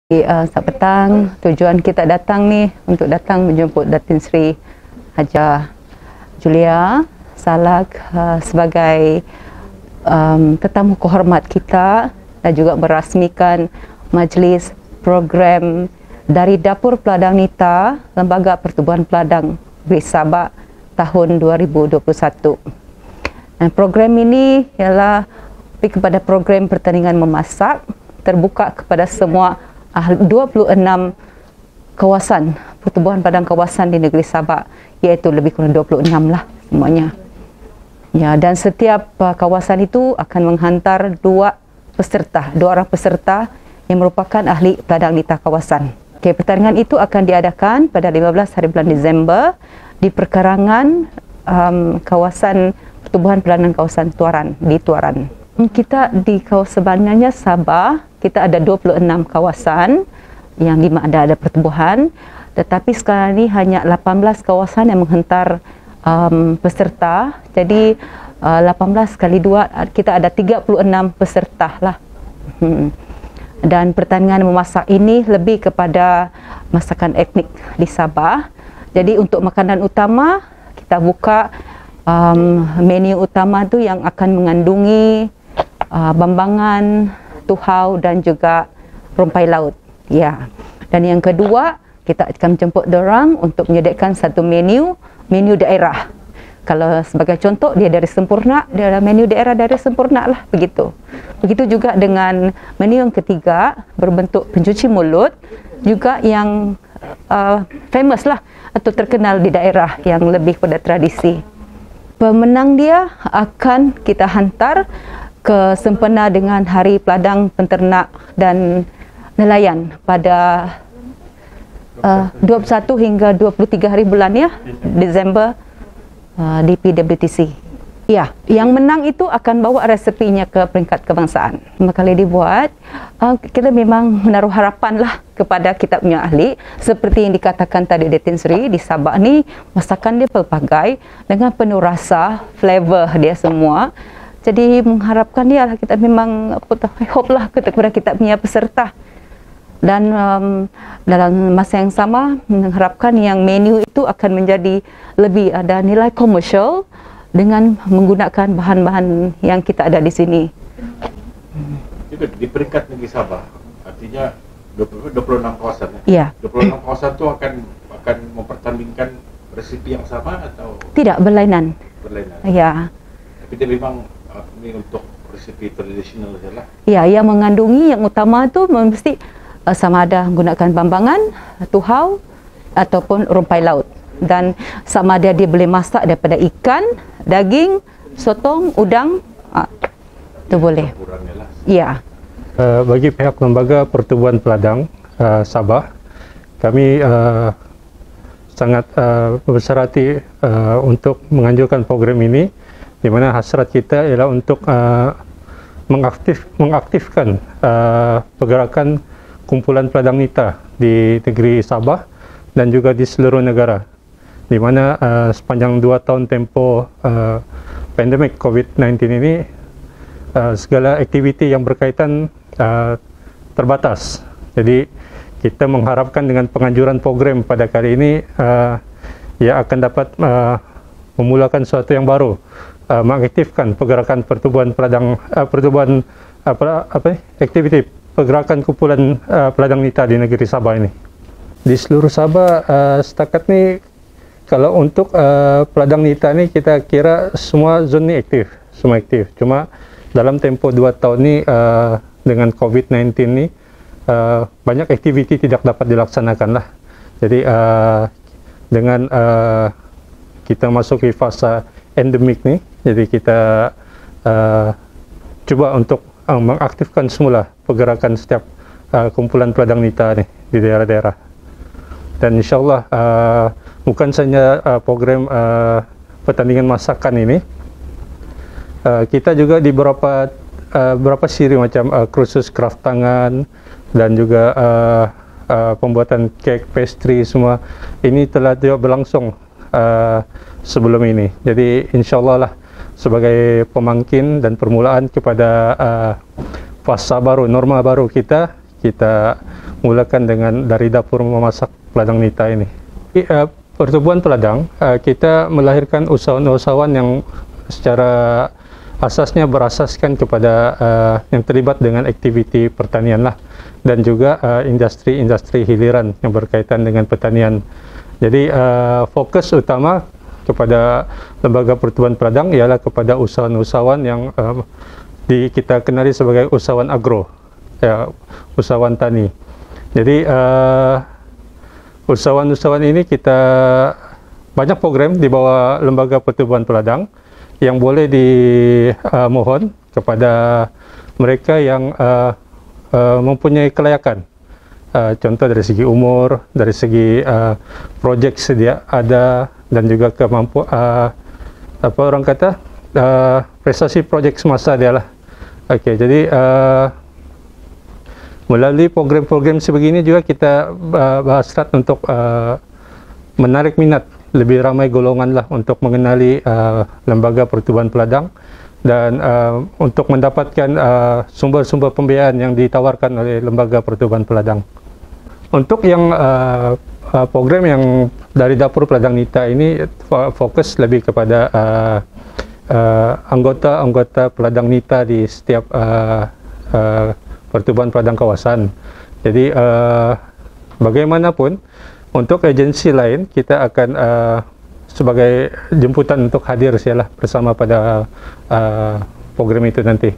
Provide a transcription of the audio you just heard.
Selamat petang, tujuan kita datang ni untuk datang menjemput Datin Sri Hajah Julia Salak sebagai tetamu kehormat kita dan juga merasmikan majlis program dari Dapur Peladang Nita Lembaga Pertubuhan Peladang Negeri Sabah tahun 2021. Dan program ini ialah lebih kepada program pertandingan memasak terbuka kepada semua 26 kawasan pertubuhan padang kawasan di negeri Sabah, iaitu lebih kurang 26 lah semuanya. Ya, dan setiap kawasan itu akan menghantar dua orang peserta yang merupakan ahli peladang nita kawasan. Okay, pertandingan itu akan diadakan pada 15 hari bulan Disember di perkarangan kawasan pertubuhan peladang kawasan Tuaran di Tuaran. Kita di kawasan sebenarnya Sabah, kita ada 26 kawasan yang 5 ada pertubuhan, tetapi sekarang ini hanya 18 kawasan yang menghantar peserta. Jadi 18 kali 2 kita ada 36 peserta lah. Dan pertandingan memasak ini lebih kepada masakan etnik di Sabah. Jadi untuk makanan utama kita buka menu utama tu yang akan mengandungi bambangan, tuhau dan juga rumpai laut. Ya. Dan yang kedua, kita akan jemput dorang untuk menyediakan satu menu daerah. Kalau sebagai contoh, dia dari Sempurna, dia ada menu daerah dari Sempurna lah, begitu. Begitu juga dengan menu yang ketiga, berbentuk pencuci mulut, juga yang famous lah atau terkenal di daerah yang lebih pada tradisi. Pemenang dia akan kita hantar ke sempena dengan Hari Peladang Penternak dan Nelayan pada 21 hingga 23 hari bulan ya Disember di PWTC. Ya, yang menang itu akan bawa resepinya ke peringkat kebangsaan. Kali dibuat, kita memang menaruh harapan lah kepada kita punya ahli. Seperti yang dikatakan tadi Datin Sri, di Sabah ni masakan dia pelbagai dengan penuh rasa, flavor dia semua. Jadi mengharapkan dia lah, kita memang hope lah kepada kita punya peserta. Dan dalam masa yang sama mengharapkan yang menu itu akan menjadi lebih ada nilai komersial dengan menggunakan bahan-bahan yang kita ada di sini. Itu di peringkat negeri Sabah, artinya 26 kawasan ya? Ya. 26 kawasan itu akan mempertandingkan resipi yang sama atau? Tidak, berlainan. Berlainan? Ya. Tapi dia memang ini untuk resipi tradisional saja lah? Ya, yang mengandungi yang utama itu mesti sama ada menggunakan bambangan, tuhau ataupun rumpai laut. Dan sama ada dia boleh masak daripada ikan, daging, sotong, udang, itu boleh. Ya. Bagi pihak Lembaga Pertubuhan Peladang Sabah, kami sangat berbesar hati untuk menganjurkan program ini, di mana hasrat kita ialah untuk mengaktifkan pergerakan kumpulan peladang nita di negeri Sabah dan juga di seluruh negara, di mana sepanjang 2 tahun tempoh pandemik COVID-19 ini segala aktiviti yang berkaitan terbatas. Jadi kita mengharapkan dengan penganjuran program pada kali ini ia akan dapat memulakan sesuatu yang baru, mengaktifkan pergerakan pertubuhan peladang aktiviti pergerakan kumpulan peladang nita di negeri Sabah ini. Di seluruh Sabah setakat ni, kalau untuk peladang nita ni kita kira semua zon ni aktif, semua aktif. Cuma dalam tempoh 2 tahun ni dengan COVID-19 ni banyak aktiviti tidak dapat dilaksanakan lah. Jadi dengan kita masuk di fasa endemik ni, jadi kita cuba untuk mengaktifkan semula pergerakan setiap kumpulan peladang nita ni di daerah-daerah. Dan insyaAllah bukan saja program pertandingan masakan ini, kita juga di beberapa siri macam kursus craft tangan dan juga pembuatan kek, pastry semua ini telah juga berlangsung sebelum ini. Jadi insyaAllah lah sebagai pemangkin dan permulaan kepada fasa baru, norma baru kita kita mulakan dari dapur memasak peladang nita ini. Pertubuhan peladang, kita melahirkan usahawan-usahawan yang secara asasnya berasaskan kepada yang terlibat dengan aktiviti pertanian lah, dan juga industri-industri hiliran yang berkaitan dengan pertanian. Jadi fokus utama kepada lembaga pertubuhan peladang ialah kepada usahawan-usahawan yang kita kenali sebagai usahawan agro, ya, usahawan tani. Jadi usahawan-usahawan ini kita banyak program di bawah lembaga pertubuhan peladang yang boleh dimohon kepada mereka yang mempunyai kelayakan. Contoh dari segi umur, dari segi projek sedia ada, dan juga kemampuan apa orang kata prestasi projek semasa dia lah. Okey, jadi melalui program-program sebegini juga kita berhasrat untuk menarik minat lebih ramai golongan lah untuk mengenali lembaga pertubuhan peladang, dan untuk mendapatkan sumber-sumber pembiayaan yang ditawarkan oleh lembaga pertubuhan peladang. Untuk yang program yang dari dapur peladang nita ini fokus lebih kepada anggota-anggota peladang nita di setiap pertubuhan peladang kawasan. Jadi bagaimanapun untuk agensi lain kita akan sebagai jemputan untuk hadir sialah bersama pada program itu nanti.